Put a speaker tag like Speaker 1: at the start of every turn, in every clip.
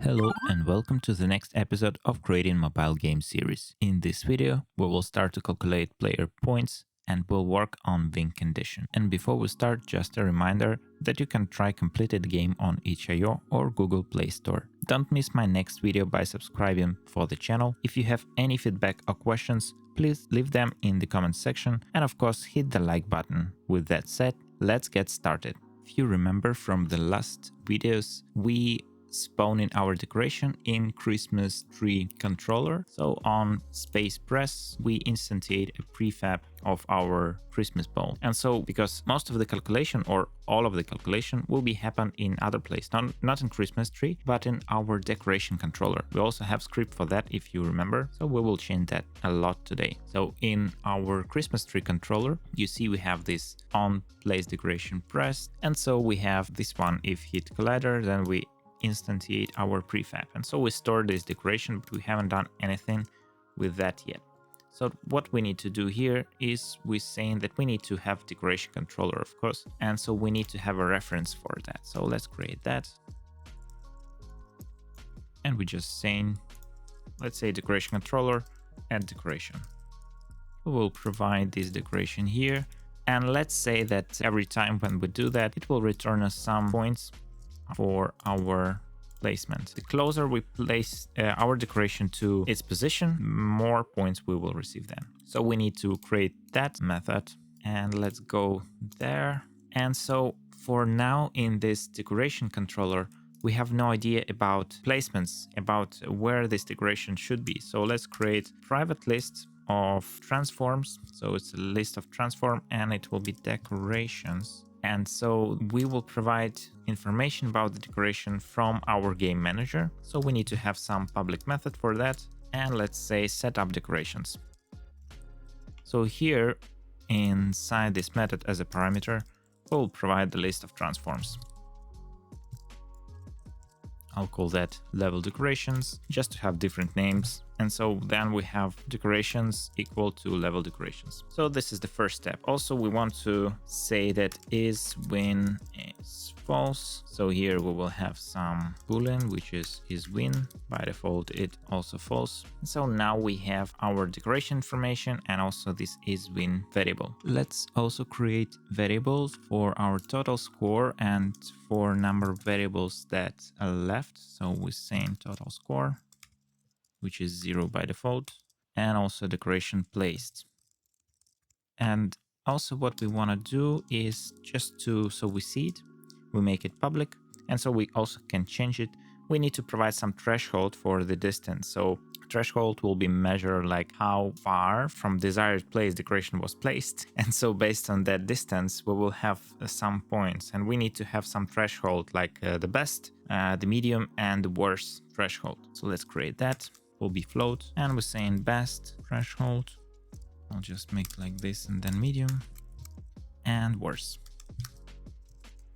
Speaker 1: Hello and welcome to the next episode of Creating Mobile Game series. In this video, we will start to calculate player points and we'll work on win condition. And before we start, just a reminder that you can try completed game on itch.io or Google Play Store. Don't miss my next video by subscribing for the channel. If you have any feedback or questions, please leave them in the comment section and of course hit the like button. With that said, let's get started. If you remember from the last videos, we spawning our decoration in Christmas tree controller. So on space press, we instantiate a prefab of our Christmas ball. And so because most of the calculation or all of the calculation will be happen in other place, not in Christmas tree, but in our decoration controller. We also have script for that if you remember. So we will change that a lot today. So in our Christmas tree controller, you see we have this on place decoration pressed. And so we have this one, if hit collider, then we instantiate our prefab, and so we store this decoration, but we haven't done anything with that yet. So what we need to do here is we're saying that we need to have decoration controller, of course, and so we need to have a reference for that. So let's create that, and we're just saying, let's say decoration controller add decoration. We will provide this decoration here, and let's say that every time when we do that, it will return us some points for our placement. The closer we place our decoration to its position, more points we will receive then. So we need to create that method, and let's go there. And so for now in this decoration controller, we have no idea about placements, about where this decoration should be. So let's create private list of transforms. So it's a list of transform and it will be decorations. And so we will provide information about the decoration from our game manager. So we need to have some public method for that. And let's say setup decorations. So here inside this method as a parameter, we'll provide the list of transforms. I'll call that level decorations just to have different names. And so then we have decorations equal to level decorations. So this is the first step. Also, we want to say that is win is false. So here we will have some boolean, which is win. By default, it also false. So now we have our decoration information and also this is win variable. Let's also create variables for our total score and for number of variables that are left. So we're saying total score, which is 0 by default, and also decoration placed. And also what we want to do is just so we see it, we make it public, and so we also can change it. We need to provide some threshold for the distance. So threshold will be measured like how far from desired place decoration was placed. And so based on that distance, we will have some points, and we need to have some threshold like the best, the medium, and the worst threshold. So let's create that. Will be float, and we're saying best threshold. I'll just make like this and then medium and worse.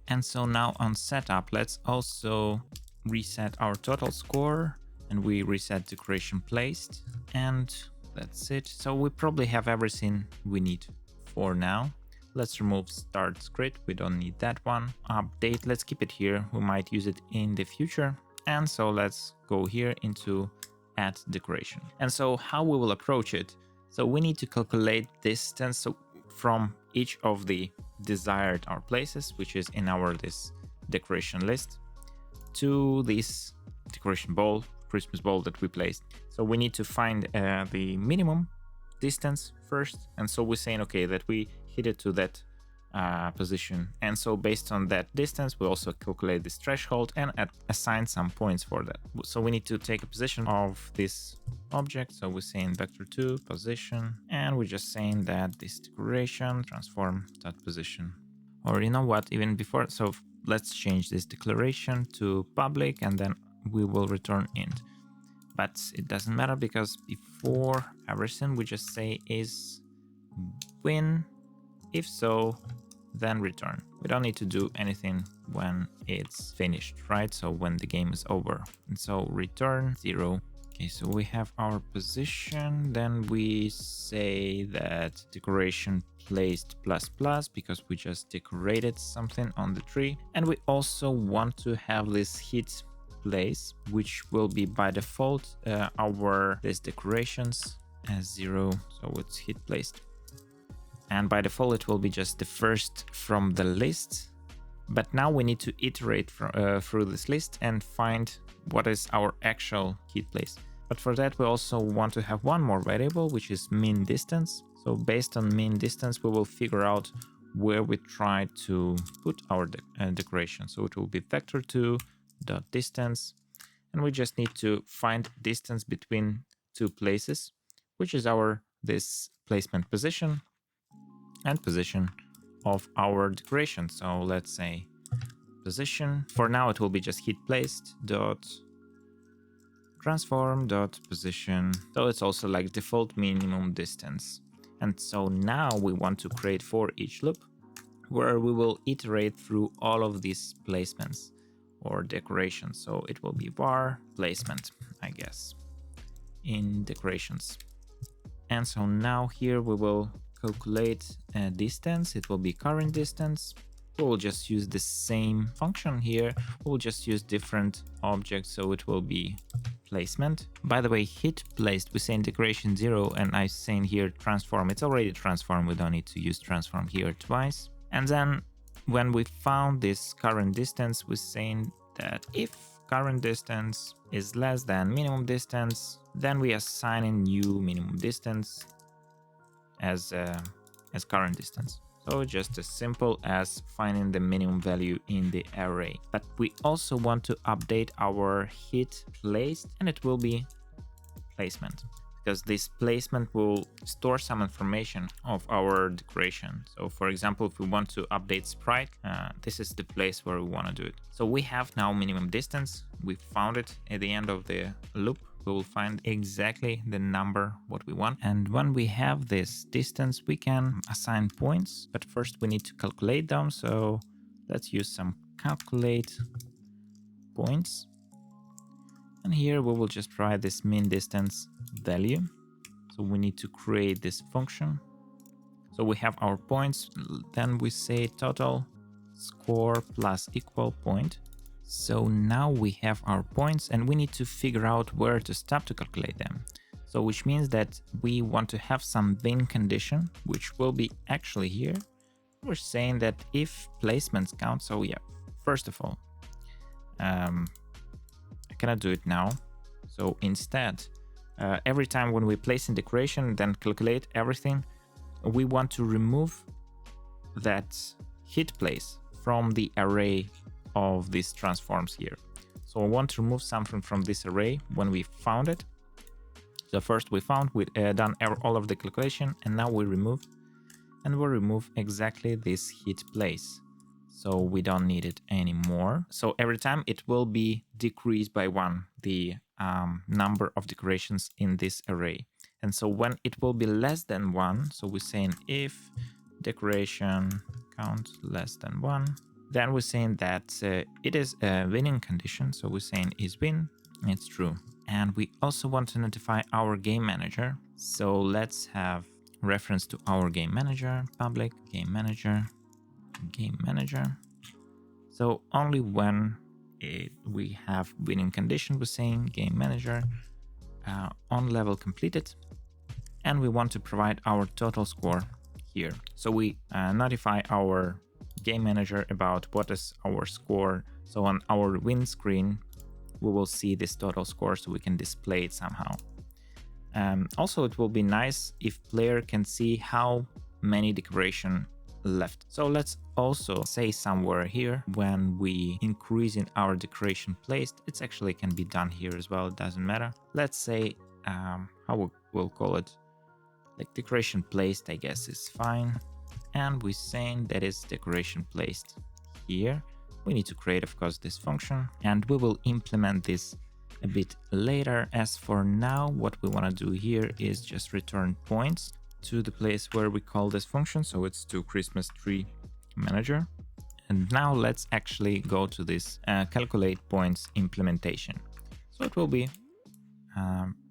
Speaker 1: And so now on setup, let's also reset our total score, and we reset decoration placed, and that's it. So we probably have everything we need for now. Let's remove start script, we don't need that one. Update, let's keep it here, we might use it in the future. And so let's go here into add decoration. And so how we will approach it, so we need to calculate distance from each of the desired our places, which is in our this decoration list, to this decoration ball, Christmas ball that we placed. So we need to find the minimum distance first, and so we're saying okay that we hit it to that position, and so based on that distance we also calculate this threshold and assign some points for that. So we need to take a position of this object, so we're saying vector2 position, and we're just saying that this decoration transform dot position, or you know what, even before, so let's change this declaration to public and then we will return int. But it doesn't matter because before everything we just say is win. If so, then return. We don't need to do anything when it's finished, right? So when the game is over. And so return 0. Okay, so we have our position. Then we say that decoration placed ++ because we just decorated something on the tree. And we also want to have this hit place, which will be by default our this decorations as 0, so it's hit placed. And by default it will be just the first from the list. But now we need to iterate through this list and find what is our actual hit place. But for that we also want to have one more variable, which is min distance. So based on min distance we will figure out where we try to put our decoration. So it will be vector2.distance, and we just need to find distance between two places, which is our this placement position and position of our decoration. So let's say position. For now it will be just hit placed dot transform dot position. So it's also like default minimum distance. And so now we want to create for each loop where we will iterate through all of these placements or decorations. So it will be var placement, I guess, in decorations. And so now here we will calculate a distance. It will be current distance. We will just use the same function here. We'll just use different objects. So it will be placement. By the way, hit placed, we say decoration 0, and I'm saying here transform. It's already transform. We don't need to use transform here twice. And then when we found this current distance, we're saying that if current distance is less than minimum distance, then we assign a new minimum distance as current distance. So just as simple as finding the minimum value in the array. But we also want to update our hit placed, and it will be placement, because this placement will store some information of our decoration. So for example, if we want to update sprite, this is the place where we want to do it. So we have now minimum distance. We found it at the end of the loop. We will find exactly the number what we want. And when we have this distance, we can assign points, but first we need to calculate them. So let's use some calculate points. And here we will just try this min distance value. So we need to create this function. So we have our points, then we say total score plus equal point. So now we have our points and we need to figure out where to stop to calculate them. So which means that we want to have some bin condition, which will be actually here. We're saying that if placements count, so yeah, first of all, I cannot do it now. So instead, every time when we place in decoration, then calculate everything, we want to remove that hit place from the array of these transforms here. So I want to remove something from this array when we found it. So first we found, we done all of the calculation, and now we remove, and we'll remove exactly this hit place. So we don't need it anymore. So every time it will be decreased by 1, the number of decorations in this array. And so when it will be less than 1, so we're saying if decoration count less than 1, then we're saying that it is a winning condition. So we're saying is win, and it's true. And we also want to notify our game manager. So let's have reference to our game manager, public game manager, game manager. So only when we have winning condition, we're saying game manager on level completed, and we want to provide our total score here. So we notify our game manager about what is our score. So on our win screen, we will see this total score so we can display it somehow. Also, it will be nice if player can see how many decoration left. So let's also say somewhere here when we increase in our decoration placed, it actually can be done here as well. It doesn't matter. Let's say how we'll call it, like decoration placed, I guess is fine. And we're saying that is decoration placed here. We need to create, of course, this function, and we will implement this a bit later. As for now, what we want to do here is just return points to the place where we call this function. So it's to Christmas tree manager. And now let's actually go to this calculate points implementation. So it will be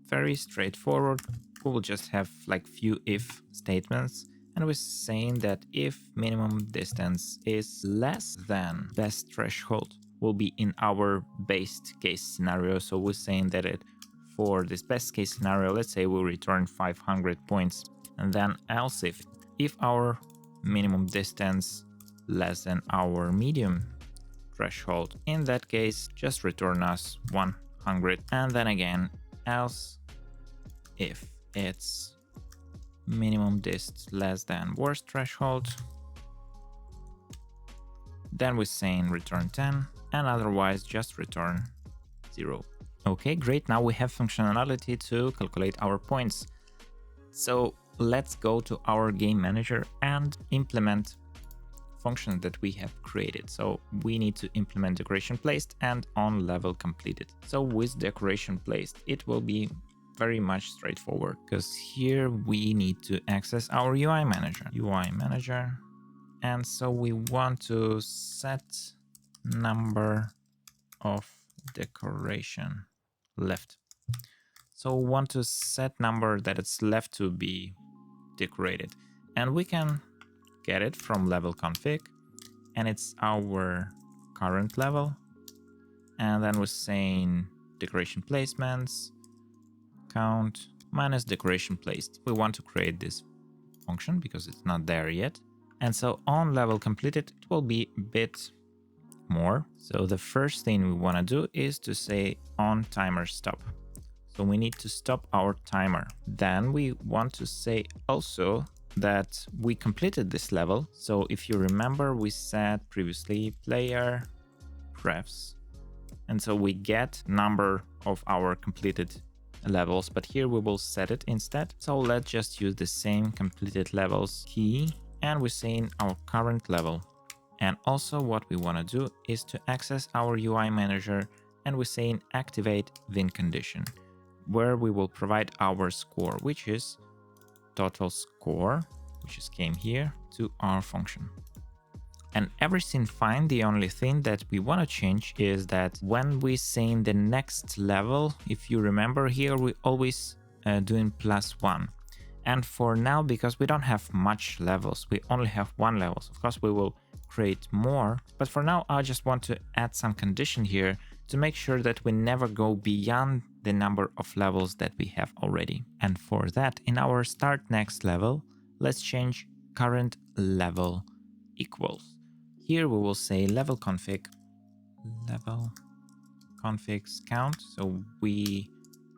Speaker 1: very straightforward. We will just have like few if statements. And we're saying that if minimum distance is less than best threshold, will be in our best case scenario. So we're saying that for this best case scenario, let's say we'll return 500 points, and then else if our minimum distance less than our medium threshold, in that case just return us 100. And then again, else if it's minimum dist less than worst threshold, then we're saying return 10, and otherwise just return 0. Okay, great. Now we have functionality to calculate our points. So let's go to our game manager and implement function that we have created. So we need to implement decoration placed and on level completed. So with decoration placed, it will be very much straightforward, because here we need to access our UI manager. And so we want to set number of decoration left. So we want to set number that it's left to be decorated, and we can get it from level config, and it's our current level. And then we're saying decoration placements count minus decoration placed. We want to create this function because it's not there yet. And so on level completed, it will be a bit more. So the first thing we want to do is to say on timer stop. So we need to stop our timer. Then we want to say also that we completed this level. So if you remember, we said previously player prefs, and so we get number of our completed levels, but here we will set it instead. So let's just use the same completed levels key, and we're saying our current level. And also what we want to do is to access our UI manager, and we're saying activate win condition, where we will provide our score, which is total score, which is came here to our function. And everything fine. The only thing that we want to change is that when we saying the next level, if you remember here, we always doing +1. And for now, because we don't have much levels, we only have 1 level. Of course, we will create more, but for now, I just want to add some condition here to make sure that we never go beyond the number of levels that we have already. And for that, in our start next level, let's change current level equals. Here we will say level configs count. So by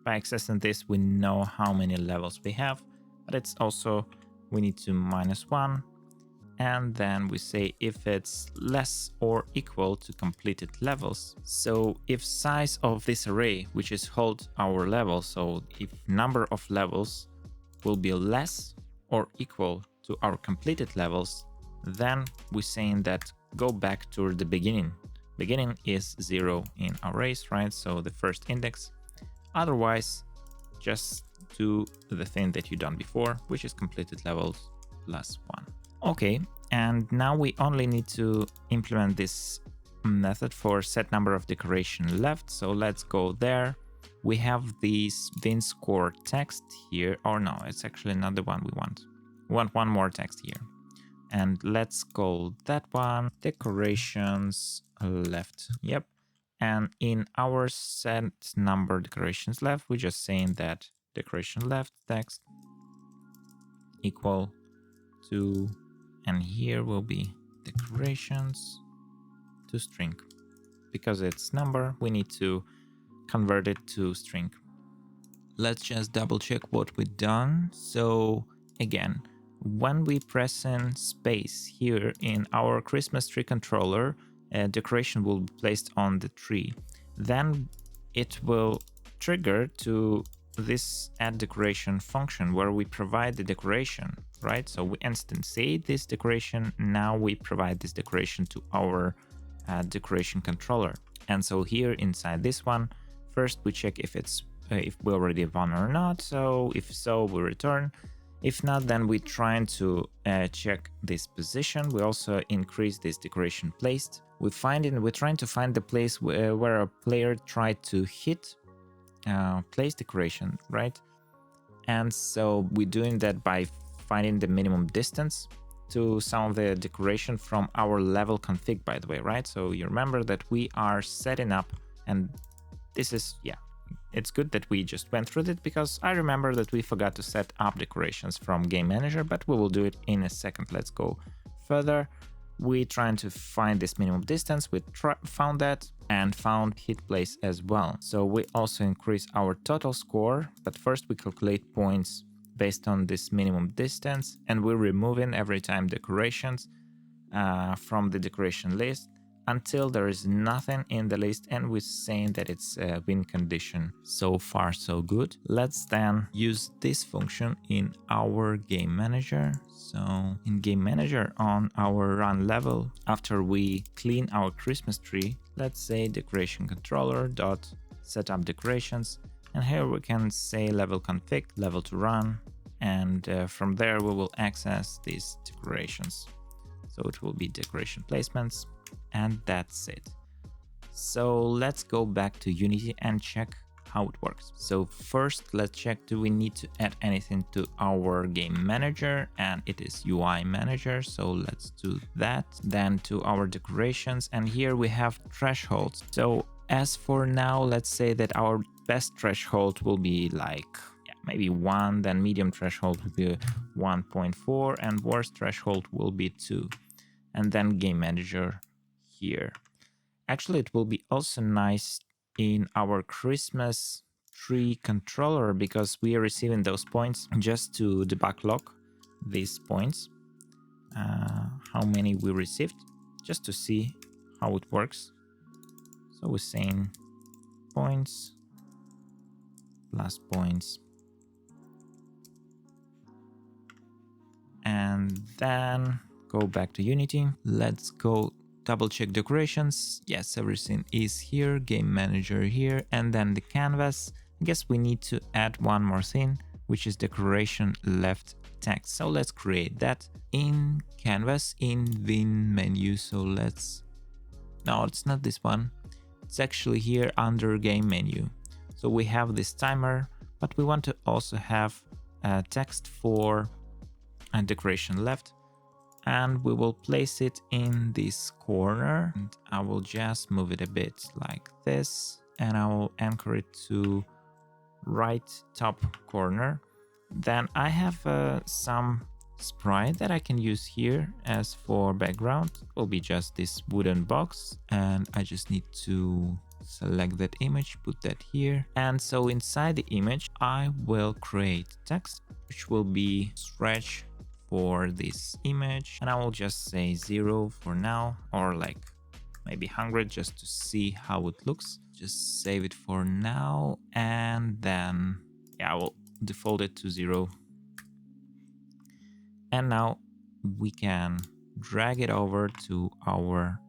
Speaker 1: accessing this, we know how many levels we have, but it's also, we need to -1. And then we say if it's less or equal to completed levels. So if size of this array, which is hold our level, so if number of levels will be less or equal to our completed levels, then we're saying that go back to the beginning. Beginning is 0 in arrays, right? So the first index. Otherwise, just do the thing that you've done before, which is completed levels +1. Okay, and now we only need to implement this method for set number of decoration left. So let's go there. We have this win score text here, or no, it's actually not the one we want. We want one more text here. And let's call that one decorations left. Yep. And in our set number decorations left, we're just saying that decoration left text equal to, and here will be decorations to string. Because it's number, we need to convert it to string. Let's just double check what we've done. So again, when we press in space here in our Christmas tree controller, decoration will be placed on the tree. Then it will trigger to this add decoration function where we provide the decoration, right? So we instantiate this decoration. Now we provide this decoration to our decoration controller. And so here inside this one, first we check if we already won or not. So if so, we return. If not, then we're trying to check this position. We also increase this decoration placed. We're trying to find the place where a player tried to hit place decoration, right? And so we're doing that by finding the minimum distance. to some of the decoration from our level config, by the way, right? So you remember that we are setting up, and this is, yeah, it's good that we just went through it, because I remember that we forgot to set up decorations from game manager, but we will do it in a second. Let's go further. We trying to find this minimum distance. We found that and found hit place as well. So we also increase our total score, but first we calculate points based on this minimum distance, and we're removing every time decorations from the decoration list until there is nothing in the list, and we're saying that it's a win condition. So far so good. Let's then use this function in our game manager. So in game manager on our run level, after we clean our Christmas tree, let's say decoration controller dot setup decorations, and here we can say level config, level to run, and from there we will access these decorations. So it will be decoration placements, and that's it. So let's go back to Unity and check how it works. So first let's check, do we need to add anything to our game manager, and it is UI manager, so let's do that. Then to our decorations, and here we have thresholds. So as for now, let's say that our best threshold will be like maybe 1, then medium threshold will be 1.4, and worst threshold will be 2. And then game manager here. Actually, it will be also nice in our Christmas tree controller, because we are receiving those points just to debug log these points, how many we received, just to see how it works. So we're saying points plus points, and then go back to Unity. Let's go double check decorations. Yes, everything is here, game manager here, and then the canvas. I guess we need to add one more thing, which is decoration left text. So let's create that in canvas in Win menu. So let's, no, it's not this one. It's actually here under game menu. So we have this timer, but we want to also have text for decoration left, and we will place it in this corner, and I will just move it a bit like this, and I will anchor it to right top corner. Then I have some sprite that I can use here as for background. It will be just this wooden box, and I just need to select that image, put that here. And so inside the image I will create text, which will be stretch for this image, and I will just say 0 for now, or like maybe 100, just to see how it looks. Just save it for now, and then I will default it to 0. And now we can drag it over to our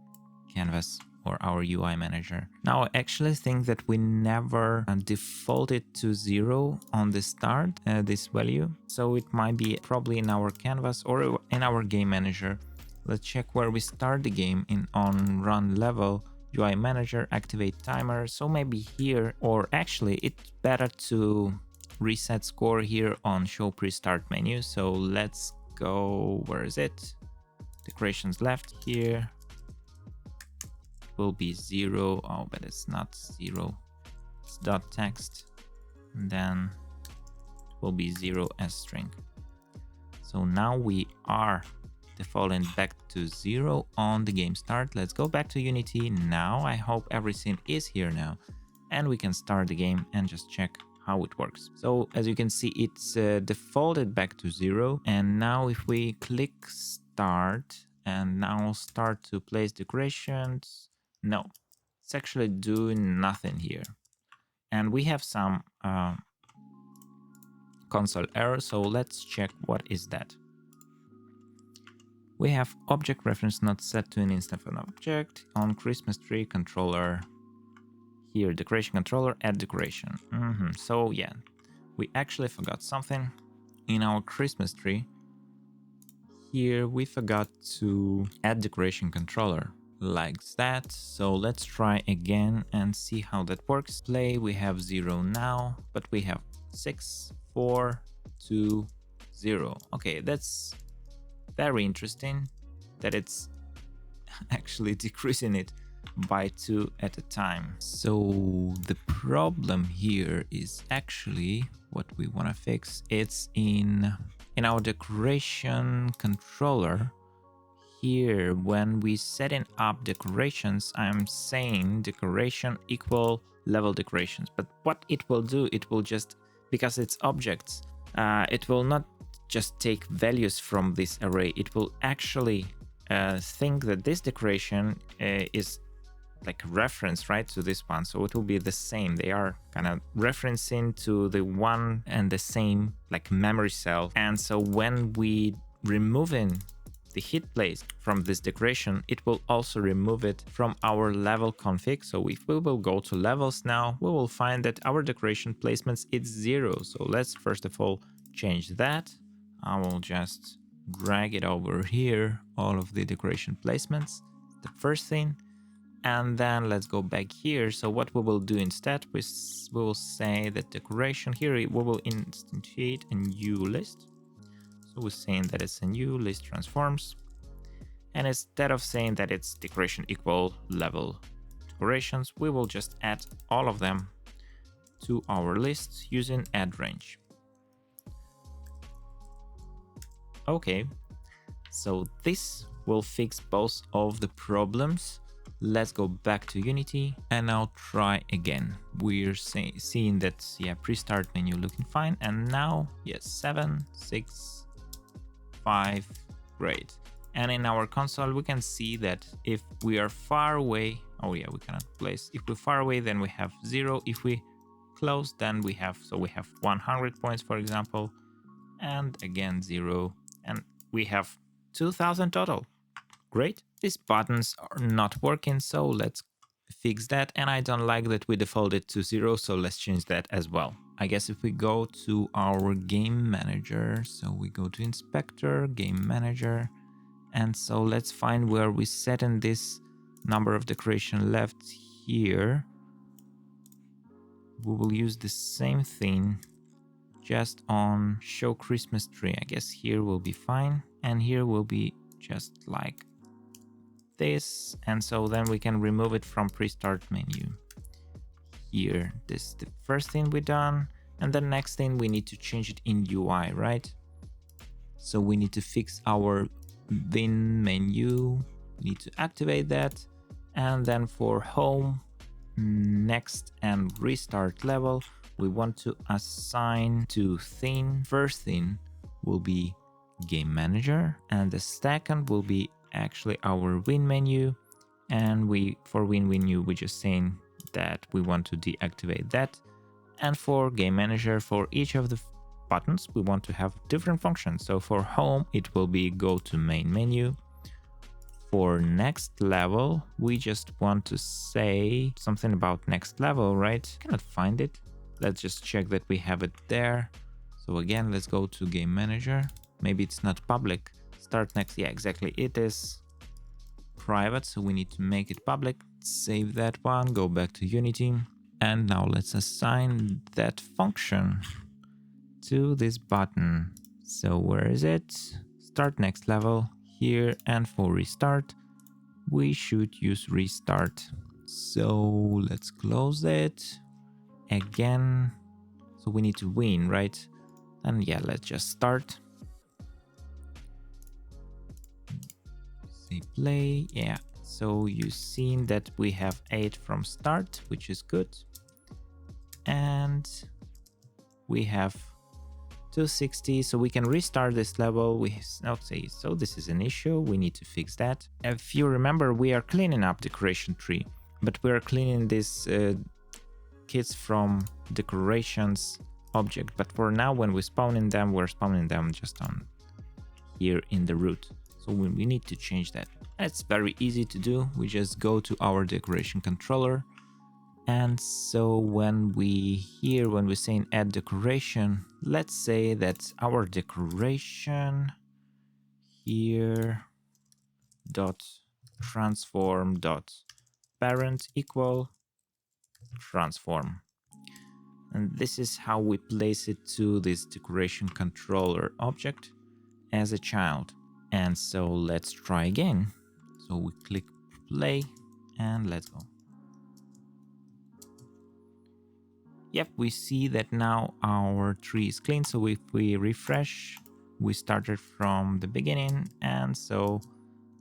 Speaker 1: canvas or our UI manager. Now I actually think that we never defaulted to 0 on the start, this value. So it might be probably in our canvas or in our game manager. Let's check where we start the game in on run level, UI manager, activate timer. So maybe here, or actually it's better to reset score here on show pre-start menu. So let's go, where is it? Decorations left here. Will be 0. Oh, but it's not 0. It's dot text, and then it will be 0 as string. So now we are defaulting back to 0 on the game start. Let's go back to Unity now. I hope everything is here now, and we can start the game and just check how it works. So as you can see, it's defaulted back to 0, and now if we click start and now start to place decorations, no, it's actually doing nothing here. And we have some console error, so let's check what is that. We have object reference not set to an instance of an object on Christmas tree controller. Here, decoration controller, add decoration. So yeah, we actually forgot something in our Christmas tree. Here we forgot to add decoration controller like that. So let's try again and see how that works. Play, we have 0 now, but we have 6, 4, 2, 0. Okay, that's very interesting that it's actually decreasing it by 2 at a time. So the problem here is actually what we want to fix. It's in our decoration controller. Here, when we setting up decorations, I'm saying decoration equal level decorations. But what it will do, it will just, because it's objects, it will not just take values from this array. It will actually think that this decoration is like a reference, right, to this one. So it will be the same. They are kind of referencing to the one and the same like memory cell. And so when we removing the hit place from this decoration, it will also remove it from our level config. So if we will go to levels now, we will find that our decoration placements is 0. So let's first of all change that. I will just drag it over here, all of the decoration placements, the first thing. And then let's go back here. So what we will do instead, we will say that decoration here, we will instantiate a new list. So we're saying that it's a new list transforms. And instead of saying that it's decoration equal level decorations, we will just add all of them to our list using add range. Okay, so this will fix both of the problems. Let's go back to Unity and now try again. We're seeing that, yeah, pre-start menu looking fine. And now, yes, 7, 6, 5, great. And in our console, we can see that if we are far away, oh yeah, we cannot place. If we're far away, then we have 0. If we close, then we have, so we have 100 points, for example, and again 0. And we have 2000 total. Great. These buttons are not working, so let's fix that. And I don't like that we defaulted to 0, so let's change that as well. I guess if we go to our game manager, so we go to inspector, game manager, and so let's find where we set in this number of decoration left here. We will use the same thing just on show Christmas tree. I guess here will be fine, and here will be just like this, and so then we can remove it from pre-start menu. Here, this is the first thing we done, and the next thing we need to change it in UI, right? So we need to fix our bin menu, we need to activate that, and then for home, next, and restart level, we want to assign two thing. First thing will be game manager, and the second will be actually our win menu. And for win menu, we're just saying that we want to deactivate that. And for game manager, for each of the buttons, we want to have different functions. So for home, it will be go to main menu. For next level, we just want to say something about next level, right? Cannot find it. Let's just check that we have it there. So again, let's go to game manager. Maybe it's not public. Start next. Yeah, exactly. It is private, so we need to make it public. Save that one, go back to Unity. And now let's assign that function to this button. So where is it? Start next level here, and for restart, we should use restart. So let's close it again. So we need to win, right? And yeah, let's just start. Say play. Yeah, so you've seen that we have 8 from start, which is good. And we have 260, so we can restart this level. We not say so. This is an issue. We need to fix that. If you remember, we are cleaning up decoration tree, but we are cleaning this kits from decorations object. But for now, when we're spawning them, we're spawning them just on here in the root. So we need to change that. It's very easy to do. We just go to our decoration controller. And so when we're saying add decoration, let's say that our decoration here dot transform dot parent equal transform. And this is how we place it to this decoration controller object as a child. And so let's try again. So we click play and let's go. Yep, we see that now our tree is clean. So if we refresh, we started from the beginning. And so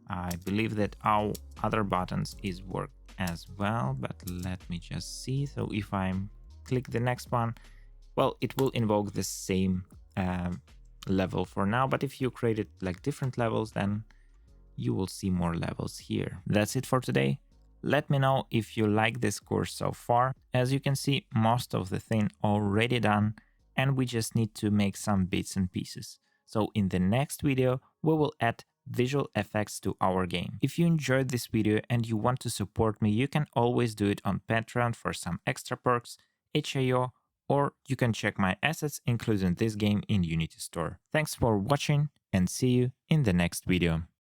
Speaker 1: I believe that our other buttons is work as well, but let me just see. So if I click the next one, well, it will invoke the same level for now. But if you created like different levels, then you will see more levels here. That's it for today. Let me know if you like this course so far. As you can see, most of the thing already done, and we just need to make some bits and pieces. So in the next video, we will add visual effects to our game. If you enjoyed this video and you want to support me, you can always do it on Patreon for some extra perks, HIO, or you can check my assets, including this game in Unity Store. Thanks for watching and see you in the next video.